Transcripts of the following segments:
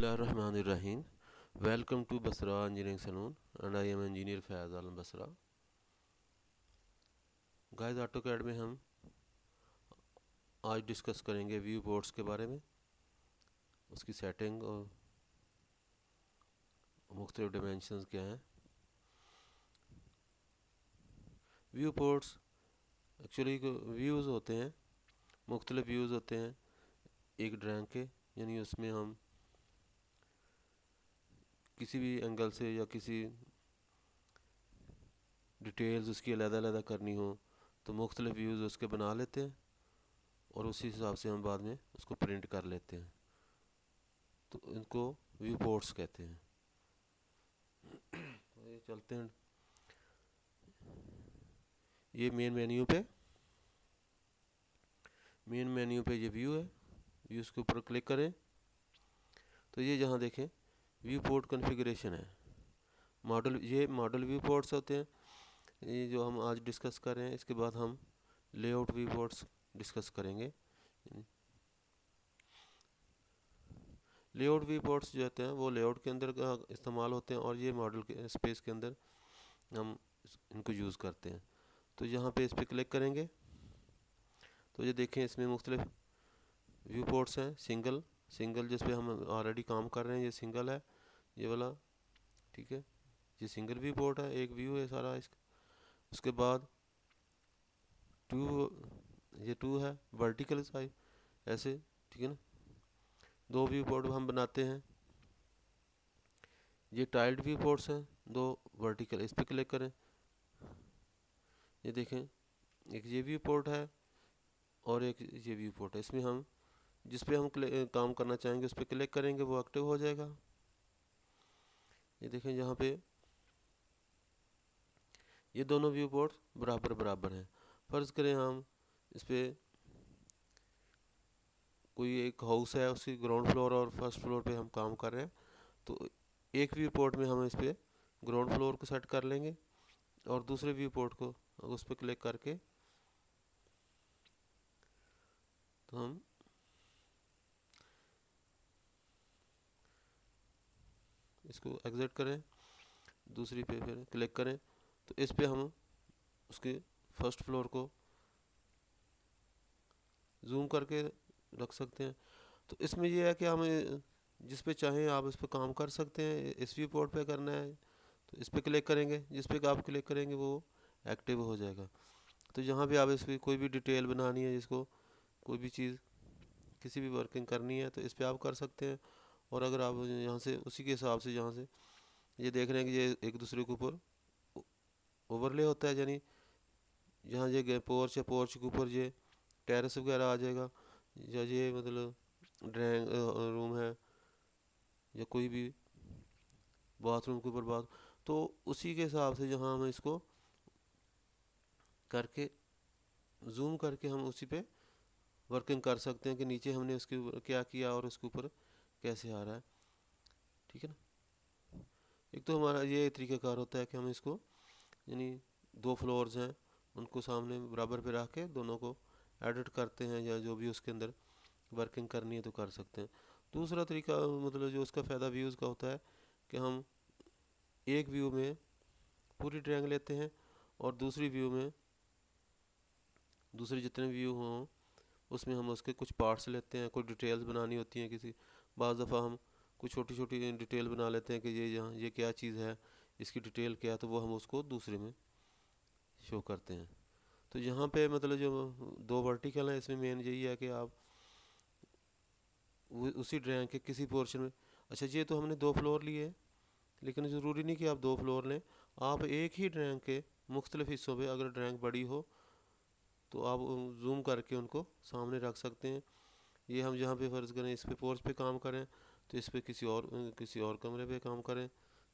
Bismillahirrahmanirrahim. Welcome to Basra Engineering Saloon and I am engineer Fayaz Alam Basra. Guys AutoCAD में हम आज discuss करेंगे view ports के बारे में, उसकी सेटिंग और मुख्तलिफ डिमेंशंस क्या हैं। व्यू पोर्ट्स एक्चुअली व्यूज़ होते हैं, मुख्तलिफ व्यूज़ होते हैं एक ड्राइंग के, यानी उसमें हम किसी भी एंगल से या किसी डिटेल्स उसकी अलग-अलग करनी हो तो मुख्तलिफ व्यूज़ उसके बना लेते हैं और उसी हिसाब से हम बाद में उसको प्रिंट कर लेते हैं, तो इनको व्यू पोर्ट्स कहते हैं। तो ये चलते हैं, ये मेन मेन्यू पे ये व्यू है। व्यूज़ के ऊपर क्लिक करें तो ये जहाँ देखें व्यू पोर्ट कॉन्फ़िगरेशन है। ये मॉडल व्यू पोर्ट्स होते हैं, ये जो हम आज डिस्कस कर रहे हैं। इसके बाद हम लेआउट व्यू पोर्ट्स डिस्कस करेंगे। लेआउट व्यू पोर्ट्स जो होते हैं वो लेआउट के अंदर इस्तेमाल होते हैं और ये मॉडल के स्पेस के अंदर हम इनको यूज़ करते हैं। तो यहाँ पे इस पर क्लिक करेंगे तो ये देखें इसमें मुख्तलिफ व्यू पोर्ट्स हैं। सिंगल जिस पे हम ऑलरेडी काम कर रहे हैं ये सिंगल है, ये वाला, ठीक है। ये सिंगल व्यू पोर्ट है, एक व्यू है सारा इसका। उसके बाद ये टू है वर्टिकल साइज, ऐसे, ठीक है ना। दो व्यू पोर्ट हम बनाते हैं। ये टाइल्ड व्यू पोर्ट्स हैं, दो वर्टिकल। इस पर क्लिक करें, ये देखें एक ये व्यू पोर्ट है और एक ये व्यू पोर्ट है। इसमें हम जिस पे हम काम करना चाहेंगे उस पर क्लिक करेंगे, वो एक्टिव हो जाएगा। ये देखें यहाँ पे ये दोनों व्यू पोर्ट बराबर हैं। फ़र्ज़ करें हम इस पर कोई एक हाउस है, उसकी ग्राउंड फ्लोर और फर्स्ट फ्लोर पे हम काम कर रहे हैं, तो एक व्यू पोर्ट में हम इस पर ग्राउंड फ्लोर को सेट कर लेंगे और दूसरे व्यू पोर्ट को उस पर क्लिक करके तो हम इसको एग्जिट करें, दूसरी पे फिर क्लिक करें तो इस पे हम उसके फर्स्ट फ्लोर को जूम करके रख सकते हैं। तो इसमें यह है कि हम जिस पे चाहें आप इस पे काम कर सकते हैं। इस व्यू पोर्ट पे करना है तो इस पे क्लिक करेंगे, जिस पे आप क्लिक करेंगे वो एक्टिव हो जाएगा। तो यहाँ पे आप इस पर कोई भी डिटेल बनानी है, जिसको कोई भी चीज़ किसी भी वर्किंग करनी है तो इस पर आप कर सकते हैं। और अगर आप यहाँ से उसी के हिसाब से यहाँ से ये देख रहे हैं कि ये एक दूसरे के ऊपर ओवरले होता है, यानी यहाँ ये पोर्च है, पोर्च के ऊपर ये टेरेस वगैरह आ जाएगा, या ये मतलब ड्राइंग रूम है या कोई भी बाथरूम के ऊपर बाथ, तो उसी के हिसाब से जहाँ हम इसको करके जूम करके हम उसी पे वर्किंग कर सकते हैं कि नीचे हमने उसके ऊपर क्या किया और उसके ऊपर कैसे आ रहा है, ठीक है ना। एक तो हमारा ये तरीक़ाकार होता है कि हम इसको, यानी दो फ्लोर्स हैं उनको सामने बराबर पे रख के दोनों को एडिट करते हैं, या जो भी उसके अंदर वर्किंग करनी है तो कर सकते हैं। दूसरा तरीका मतलब जो उसका फ़ायदा व्यूज़ का होता है कि हम एक व्यू में पूरी ड्राइंग लेते हैं और दूसरी व्यू में दूसरे जितने व्यू हों उसमें हम उसके कुछ पार्ट्स लेते हैं। कोई डिटेल्स बनानी होती हैं किसी, बाज़ दफ़ा हम कुछ छोटी छोटी डिटेल बना लेते हैं कि ये यहाँ ये क्या चीज़ है, इसकी डिटेल क्या है, तो वो हम उसको दूसरे में शो करते हैं। तो यहाँ पे मतलब जो दो वर्टिकल हैं इसमें मेन यही है कि आप उसी ड्राइंग के किसी पोर्शन में, अच्छा ये तो हमने दो फ्लोर लिए, लेकिन ज़रूरी नहीं कि आप दो फ्लोर लें। आप एक ही ड्राइंग के मुख्तलिफ हिस्सों पे अगर ड्राइंग बड़ी हो तो आप जूम करके उनको सामने रख सकते हैं। ये हम जहाँ पे फ़र्ज़ करें इस पे पोर्च पे काम करें तो इस पे किसी और कमरे पे काम करें,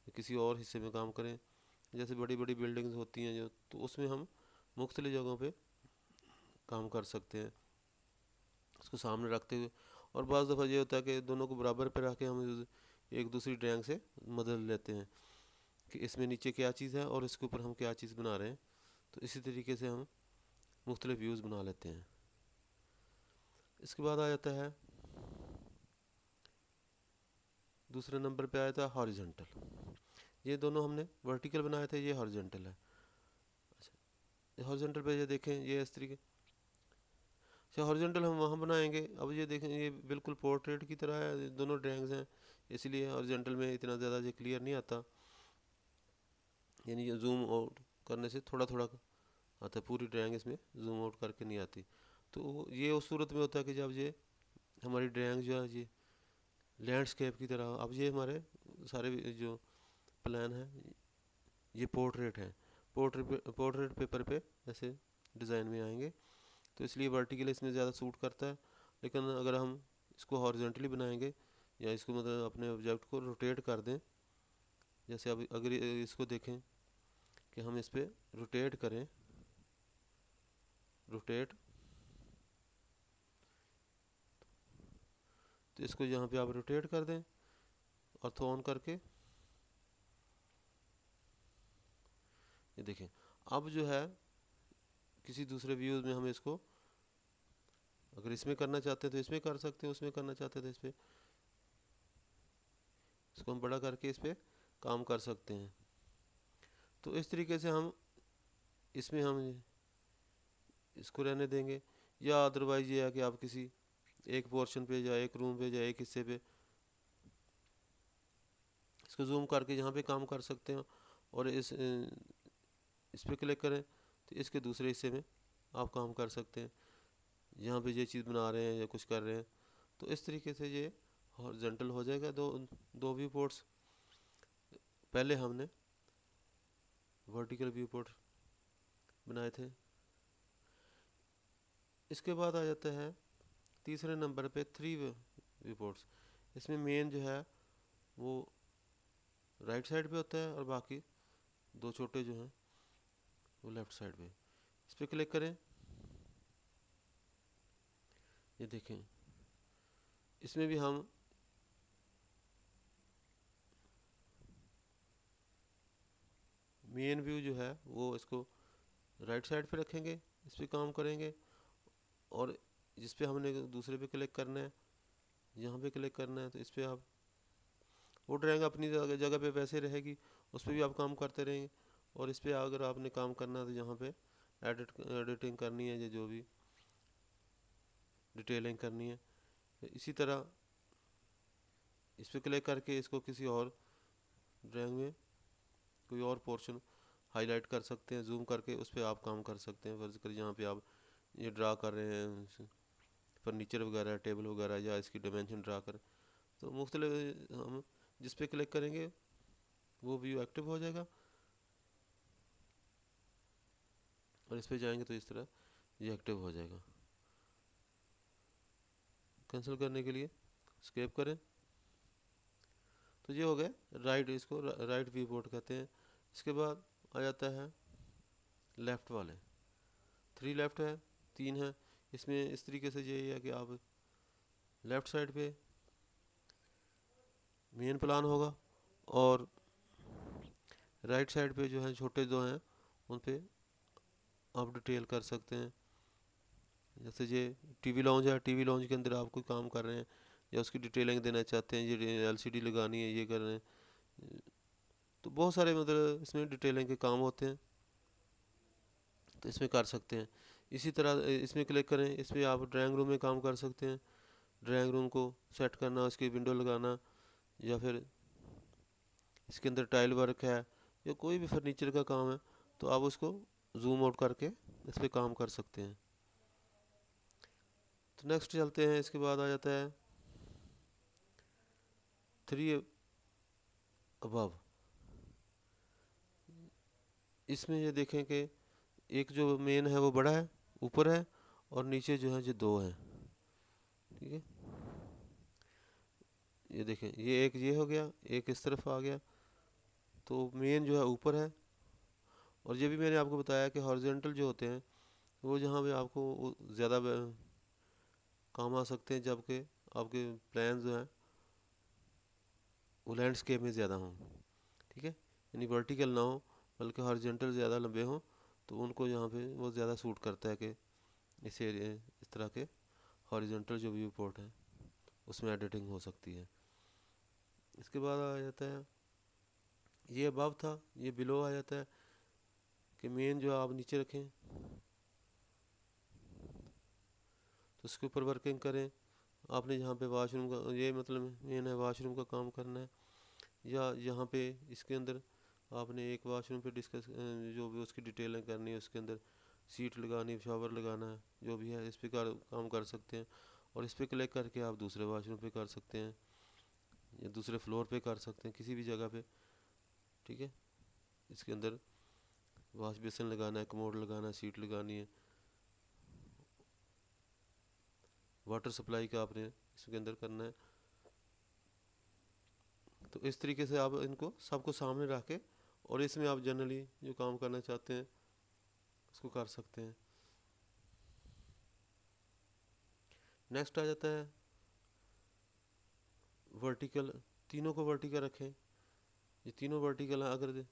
किसी और हिस्से में काम करें। जैसे बड़ी बड़ी बिल्डिंग्स होती हैं जो, तो उसमें हम मुख्तलिफ जगहों पे काम कर सकते हैं उसको सामने रखते हुए। और बाज़ दफ़ा ये होता है कि दोनों को बराबर पे रख के हम एक दूसरी ड्राइंग से मदद लेते हैं कि इसमें नीचे क्या चीज़ है और इसके ऊपर हम क्या चीज़ बना रहे हैं, तो इसी तरीके से हम मुख्तलिफ व्यूज़ बना लेते हैं। इसके बाद आ जाता है दूसरे नंबर पे आया था हॉरिजॉन्टल। ये दोनों हमने वर्टिकल बनाए थे, ये हॉरिजॉन्टल है। अच्छा, हॉरिजॉन्टल पे ये देखें, ये इस तरीके से हॉरिजॉन्टल हम वहाँ बनाएंगे। अब ये देखें, ये बिल्कुल पोर्ट्रेट की तरह है, दोनों ड्राइंग्स हैं, इसलिए हॉरिजॉन्टल में इतना ज़्यादा ये क्लियर नहीं आता, यानी ये जूम आउट करने से थोड़ा थोड़ा आता है, पूरी ड्राइंग इसमें जूम आउट करके नहीं आती। तो ये उस सूरत में होता है कि जब ये हमारी ड्राइंग जो है ये लैंडस्केप की तरह, अब ये हमारे सारे जो प्लान है ये पोर्ट्रेट है, पोर्ट्रेट पेपर पे ऐसे डिज़ाइन में आएंगे, तो इसलिए वर्टिकल इसमें ज़्यादा सूट करता है। लेकिन अगर हम इसको हॉरिजॉन्टली बनाएंगे या इसको मतलब अपने ऑब्जेक्ट को रोटेट कर दें, जैसे अब अगर इसको देखें कि हम इस पर रोटेट करें, रोटेट, तो इसको यहाँ पे आप रोटेट कर दें ऑर्थो ऑन करके, ये देखें। अब जो है किसी दूसरे व्यूज़ में हम इसको अगर इसमें करना चाहते हैं तो इसमें कर सकते हैं, उसमें करना चाहते हैं तो इस पर, इसको हम बड़ा करके इस पर काम कर सकते हैं। तो इस तरीके से हम इसमें हम इसको रहने देंगे, या अदरवाइज ये है कि आप किसी एक पोर्शन पे या एक रूम पे या एक हिस्से पे इसको जूम करके यहाँ पे काम कर सकते हैं, और इस पे क्लिक करें तो इसके दूसरे हिस्से में आप काम कर सकते हैं, यहाँ पे ये चीज़ बना रहे हैं या कुछ कर रहे हैं। तो इस तरीके से ये हॉरिजॉन्टल हो जाएगा। दो दो व्यू पोर्ट्स, पहले हमने वर्टिकल व्यू पोर्ट बनाए थे। इसके बाद आ जाता है तीसरे नंबर पे थ्री व्यू पोर्ट्स। इसमें मेन जो है वो राइट साइड पे होता है और बाकी दो छोटे जो हैं वो लेफ्ट साइड पे। इस पर क्लिक करें, ये देखें, इसमें भी हम मेन व्यू जो है वो इसको राइट साइड पे रखेंगे, इस पर काम करेंगे, और जिस पे हमने दूसरे पे क्लिक करना है, यहाँ पे क्लिक करना है, तो इस पर आप वो ड्राइंग अपनी जगह पे वैसे रहेगी, उस पर भी आप काम करते रहेंगे। और इस पर अगर आपने काम करना है तो यहाँ पे एडिटिंग करनी है या जो भी डिटेलिंग करनी है, इसी तरह इस पर क्लिक करके इसको किसी और ड्राइंग में कोई और पोर्शन हाईलाइट कर सकते हैं, जूम करके उस पर आप काम कर सकते हैं। फर्ज कर यहाँ पे आप ये ड्रा कर रहे हैं फर्नीचर वगैरह, टेबल वगैरह, या इसकी डायमेंशन ड्रा कर, तो मुख्तलिफ हम जिस पे क्लिक करेंगे वो व्यू एक्टिव हो जाएगा, और इस पे जाएंगे तो इस तरह ये एक्टिव हो जाएगा। कैंसिल करने के लिए स्केप करें, तो ये हो गए राइट, इसको राइट व्यू पोर्ट कहते हैं। इसके बाद आ जाता है लेफ़्ट वाले, थ्री लेफ़्ट है, तीन है। इसमें इस तरीके से ये है कि आप लेफ़्ट साइड पे मेन प्लान होगा, और राइट साइड पे जो है छोटे दो हैं उन पे आप डिटेल कर सकते हैं। जैसे ये टीवी लॉन्च है, टीवी लॉन्च के अंदर आप कोई काम कर रहे हैं या उसकी डिटेलिंग देना चाहते हैं, ये एलसीडी लगानी है, ये कर रहे हैं, तो बहुत सारे मतलब इसमें डिटेलिंग के काम होते हैं, तो इसमें कर सकते हैं। इसी तरह इसमें क्लिक करें, इस पर आप ड्राइंग रूम में काम कर सकते हैं, ड्राइंग रूम को सेट करना, उसकी विंडो लगाना, या फिर इसके अंदर टाइल वर्क है या कोई भी फर्नीचर का काम है, तो आप उसको जूम आउट करके इस पर काम कर सकते हैं। तो नेक्स्ट चलते हैं, इसके बाद आ जाता है थ्री अबव। इसमें ये देखें कि एक जो मेन है वो बड़ा है, ऊपर है, और नीचे जो है ये दो हैं, ठीक है। ये देखें, ये एक ये हो गया, एक इस तरफ आ गया, तो मेन जो है ऊपर है। और ये भी मैंने आपको बताया कि हॉरिजॉन्टल जो होते हैं वो जहाँ पे आपको ज़्यादा काम आ सकते हैं, जबकि आपके प्लान जो हैं वो लैंडस्केप में ज़्यादा हों, ठीक है, यानी वर्टिकल ना हो बल्कि हॉरिजॉन्टल ज़्यादा लंबे हों, तो उनको यहाँ पे वो ज़्यादा सूट करता है कि इस एरिया इस तरह के हॉरिजॉन्टल जो व्यू पोर्ट हैं उसमें एडिटिंग हो सकती है। इसके बाद आ जाता है, ये अबव था, ये बिलो आ जाता है कि मेन जो आप नीचे रखें तो उसके ऊपर वर्किंग करें। आपने जहाँ पे वाशरूम का, ये मतलब मेन है वाशरूम का काम करना है, या यहाँ पे इसके अंदर आपने एक वाशरूम पे डिस्कस जो भी उसकी डिटेलिंग करनी है, उसके अंदर सीट लगानी, शावर लगाना है, जो भी है इस पे काम कर सकते हैं। और इस पे क्लिक करके आप दूसरे वाशरूम पे कर सकते हैं या दूसरे फ्लोर पे कर सकते हैं, किसी भी जगह पे। ठीक है, इसके अंदर वॉश बेसिन लगाना है, कमोड लगाना है, सीट लगानी है, वाटर सप्लाई का आपने इसके अंदर करना है। तो इस तरीके से आप इनको सबको सामने रख के और इसमें आप जनरली जो काम करना चाहते हैं उसको कर सकते हैं। नेक्स्ट आ जाता है वर्टिकल। तीनों को वर्टिकल रखें, ये तीनों वर्टिकल हैं। अगर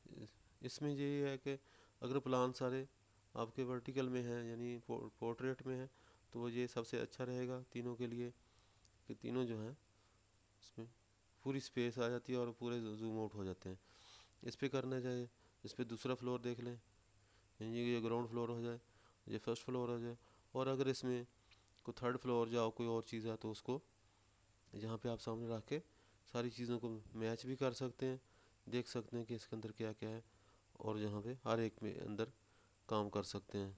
इसमें ये है कि अगर प्लान सारे आपके वर्टिकल में हैं यानी पोर्ट्रेट में है, तो वो ये सबसे अच्छा रहेगा तीनों के लिए, कि तीनों जो हैं इसमें पूरी स्पेस आ जाती है और पूरे जूम आउट हो जाते हैं। इस पे करना चाहिए, इस पे दूसरा फ्लोर देख लें, ये ग्राउंड फ्लोर हो जाए, ये फर्स्ट फ्लोर हो जाए। और अगर इसमें कोई थर्ड फ्लोर जाओ कोई और चीज़ है तो उसको यहाँ पे आप सामने रख के सारी चीज़ों को मैच भी कर सकते हैं, देख सकते हैं कि इसके अंदर क्या क्या है, और यहाँ पे हर एक में अंदर काम कर सकते हैं।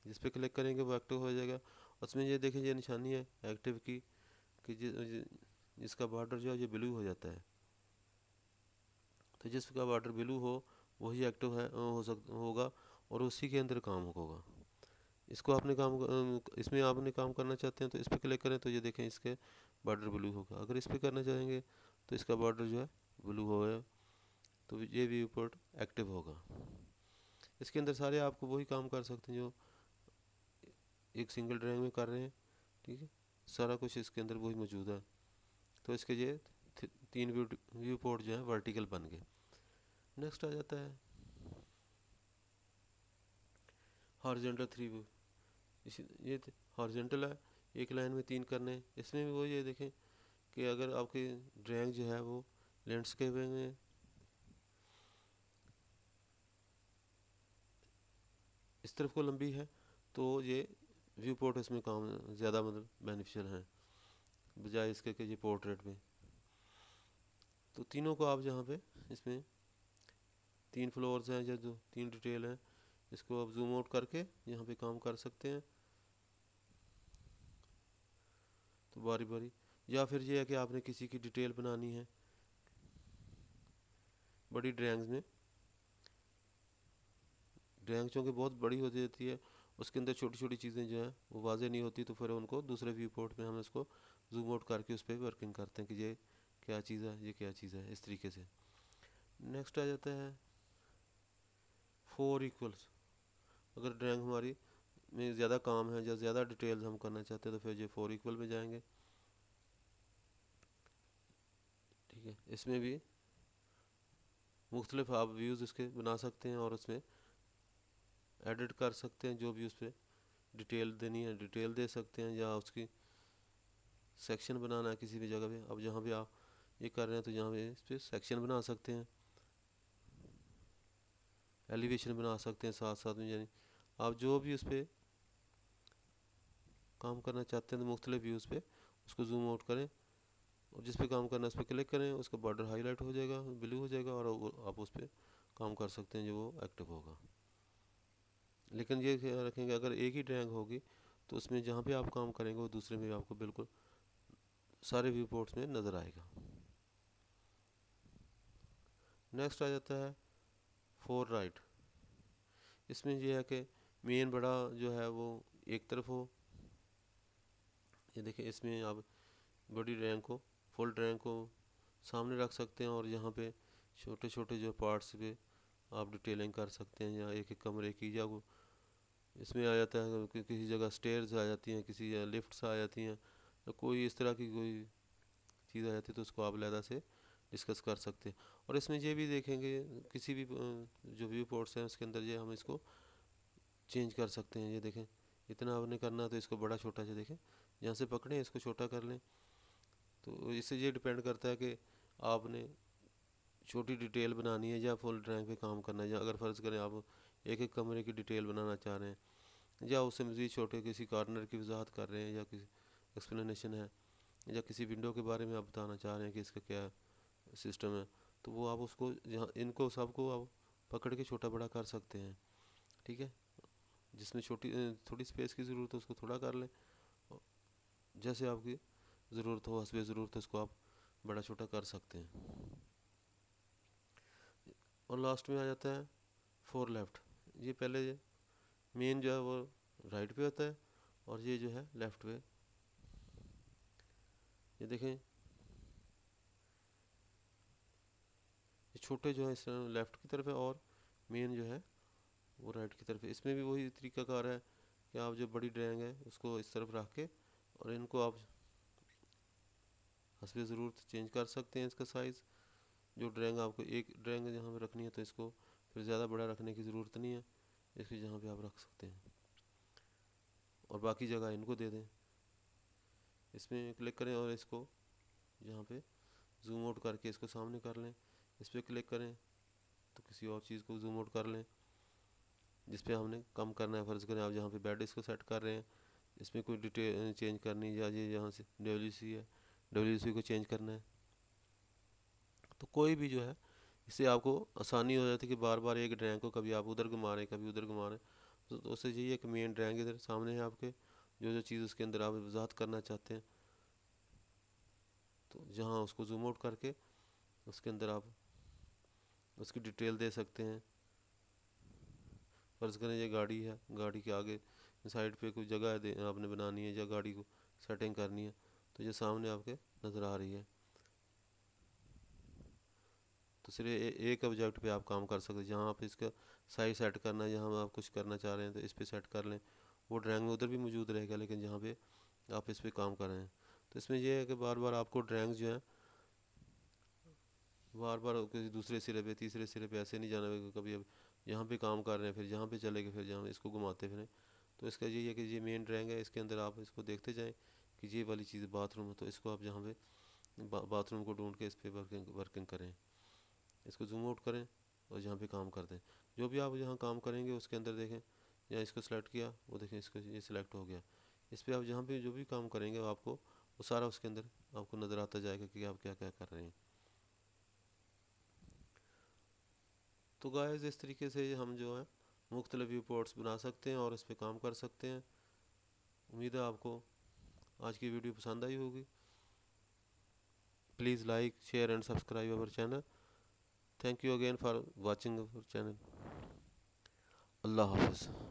जिस पे क्लिक करेंगे वो एक्टिव हो जाएगा। उसमें ये देखें, ये निशानी है एक्टिव की, कि जिसका बॉर्डर जो है ये ब्लू हो जाता है, तो जिसका बॉर्डर ब्लू हो वही एक्टिव है होगा और उसी के अंदर काम होगा। इसको आपने इसमें आपने काम करना चाहते हैं तो इस पर क्लिक करें, तो ये देखें इसके बॉर्डर ब्लू होगा। अगर इस पर करना चाहेंगे तो इसका बॉर्डर जो है ब्लू होगा, तो ये व्यू पोर्ट एक्टिव होगा। इसके अंदर सारे आपको वही काम कर सकते हैं जो एक सिंगल ड्राइंग में कर रहे हैं। ठीक है, सारा कुछ इसके अंदर वही मौजूद है। तो इसके ये तीन व्यू पोर्ट जो है वर्टिकल बन गए। नेक्स्ट आ जाता है हॉरिजॉन्टल थ्री व्यू। इसी ये हॉरिजॉन्टल है, एक लाइन में तीन करने हैं। इसमें भी वो ये देखें कि अगर आपकी ड्राइंग जो है वो लैंडस्केप में इस तरफ को लंबी है, तो ये व्यू पोर्ट इसमें काम ज़्यादा मतलब बेनिफिशियल है बजाय इसके कि ये पोर्ट्रेट में। तो तीनों को आप जहाँ पे इसमें तीन फ्लोर्स हैं या जो तीन डिटेल हैं, इसको आप जूम आउट करके यहाँ पे काम कर सकते हैं। तो बारी बारी, या फिर ये है कि आपने किसी की डिटेल बनानी है बड़ी ड्राइंग्स में, ड्राइंग चूँकि बहुत बड़ी हो जाती है, उसके अंदर छोटी छोटी चीज़ें जो है वो वाजे नहीं होती, तो फिर उनको दूसरे व्यू पोर्ट में हम इसको जूम आउट करके उस पर वर्किंग करते हैं कि ये क्या चीज़ है, ये क्या चीज़ है, इस तरीके से। नेक्स्ट आ जाता है फोर इक्वल्स। अगर ड्राइंग हमारी में ज़्यादा काम है या ज़्यादा डिटेल्स हम करना चाहते हैं तो फिर ये फोर इक्वल में जाएंगे। ठीक है, इसमें भी मुख्तलिफ आप व्यूज़ इसके बना सकते हैं और उसमें एडिट कर सकते हैं, जो भी उस पर डिटेल देनी है डिटेल दे सकते हैं, या उसकी सेक्शन बनाना है किसी भी जगह पे। अब जहाँ भी आप ये कर रहे हैं तो यहाँ पे इस पर सेक्शन बना सकते हैं, एलिवेशन बना सकते हैं साथ साथ में, यानी आप जो भी उस पर काम करना चाहते हैं तो मुख्तलिफ व्यूज़ पे उसको जूम आउट करें और जिस पे काम करना है उस पर क्लिक करें, उसका बॉर्डर हाईलाइट हो जाएगा, ब्लू हो जाएगा, और आप उस पर काम कर सकते हैं जो वो एक्टिव होगा। लेकिन ये ख्याल रखेंगे अगर एक ही ड्राइंग होगी तो उसमें जहाँ पे आप काम करेंगे वो दूसरे में आपको बिल्कुल सारे व्यू पोर्ट्स में नज़र आएगा। नेक्स्ट आ जाता है फोर राइट। इसमें यह है कि मेन बड़ा जो है वो एक तरफ हो। ये देखिए, इसमें आप बड़ी ड्राइंग को, फुल ड्राइंग को सामने रख सकते हैं और यहाँ पे छोटे छोटे जो पार्ट्स पे आप डिटेलिंग कर सकते हैं, या एक एक कमरे की, या वो इसमें आ जाता है कि किसी जगह स्टेयर्स आ जाती हैं, किसी जगह लिफ्ट्स आ जाती हैं, तो कोई इस तरह की कोई चीज़ आ जाती है तो उसको आप अलहदा से डिस्कस कर सकते हैं। और इसमें ये भी देखेंगे किसी भी जो व्यू पोर्ट्स हैं उसके अंदर ये हम इसको चेंज कर सकते हैं। ये देखें, इतना आपने करना तो इसको बड़ा छोटा से देखें, यहाँ से पकड़ें इसको छोटा कर लें। तो इससे ये डिपेंड करता है कि आपने छोटी डिटेल बनानी है या फुल ड्राइंग पे काम करना है, या अगर फ़र्ज़ करें आप एक एक कमरे की डिटेल बनाना चाह रहे हैं या उससे मज़ीद छोटे किसी कॉर्नर की वजाहत कर रहे हैं या किसी एक्सप्लेनेशन है या किसी विंडो के बारे में आप बताना चाह रहे हैं कि इसका क्या सिस्टम है, तो वो आप उसको जहाँ इनको सबको आप पकड़ के छोटा बड़ा कर सकते हैं। ठीक है, जिसमें थोड़ी स्पेस की ज़रूरत है उसको थोड़ा कर लें, और जैसे आपकी ज़रूरत हो, हस्बे ज़रूरत है, उसको आप बड़ा छोटा कर सकते हैं। और लास्ट में आ जाता है फोर लेफ़्ट। ये पहले मेन जो है वो राइट पे होता है और ये जो है लेफ़्ट पे। ये देखें, ये छोटे जो है इस लेफ़्ट की तरफ है और मेन जो है वो राइट की तरफ है। इसमें भी वही तरीकाकार है कि आप जो बड़ी ड्राइंग है उसको इस तरफ रख के और इनको आप हस्बे ज़रूरत चेंज कर सकते हैं इसका साइज़। जो ड्राइंग आपको एक ड्राइंग जहाँ पे रखनी है तो इसको फिर ज़्यादा बड़ा रखने की ज़रूरत नहीं है, इसको जहाँ पे आप रख सकते हैं और बाकी जगह इनको दे दें। इसमें क्लिक करें और इसको यहाँ पे जूम आउट करके इसको सामने कर लें। इस पर क्लिक करें तो किसी और चीज़ को जूम आउट कर लें जिस पे हमने कम करना है। फ़र्ज़ करें आप जहाँ पे बेड इसको सेट कर रहे हैं, इसमें कोई डिटेल चेंज करनी या ये यहाँ से WC है, WC को चेंज करना है, तो कोई भी जो है इससे आपको आसानी हो जाती है कि बार बार एक ड्राइंग को कभी आप उधर घुमा रहे हैं कभी उधर घुमा रहे हैं। तो उससे यही है कि मेन ड्राइंग इधर सामने है आपके, जो जो चीज़ उसके अंदर आप वजाहत करना चाहते हैं तो जहाँ उसको जूम आउट करके उसके अंदर आप उसकी डिटेल दे सकते हैं। फ़र्ज़ करें ये गाड़ी है, गाड़ी के आगे साइड पे कोई जगह आपने बनानी है या गाड़ी को सेटिंग करनी है तो ये सामने आपके नज़र आ रही है। तो सिर्फ एक ऑब्जेक्ट पे आप काम कर सकते हैं। जहाँ आप इसका साइज सेट करना है, जहाँ आप कुछ करना चाह रहे हैं तो इस पे सेट कर लें, वो ड्राइंग में उधर भी मौजूद रहेगा लेकिन जहाँ पे आप इस पे काम कर रहे हैं। तो इसमें यह है कि बार बार आपको ड्राइंग जो है बार बार किसी दूसरे सिरे पे तीसरे सिरे पे ऐसे नहीं जाना है। कभी अब यहाँ पे काम कर रहे हैं फिर यहाँ पे चले गए फिर जहाँ इसको घुमाते फिरें। तो इसका यही है कि ये मेन ड्राइंग है, इसके अंदर आप इसको देखते जाएँ कि ये वाली चीज़ बाथरूम है तो इसको आप जहाँ पे बाथरूम को ढूंढ के इस पर वर्किंग करें, इसको जूम आउट करें और जहाँ पे काम कर दें। जो भी आप यहाँ काम करेंगे उसके अंदर देखें, या इसको सेलेक्ट किया वो देखें इसको ये सिलेक्ट हो गया। इस पर आप जहाँ पे जो भी काम करेंगे आपको वो सारा उसके अंदर आपको नज़र आता जाएगा कि आप क्या क्या कर रहे हैं। तो गाइस इस तरीके से हम जो है मुख्तलिफ व्यू पोर्ट्स बना सकते हैं और इस पर काम कर सकते हैं। उम्मीद है आपको आज की वीडियो पसंद आई होगी। Please like share and subscribe our channel. Thank you again for watching our channel. अल्लाह हाफ़िज़।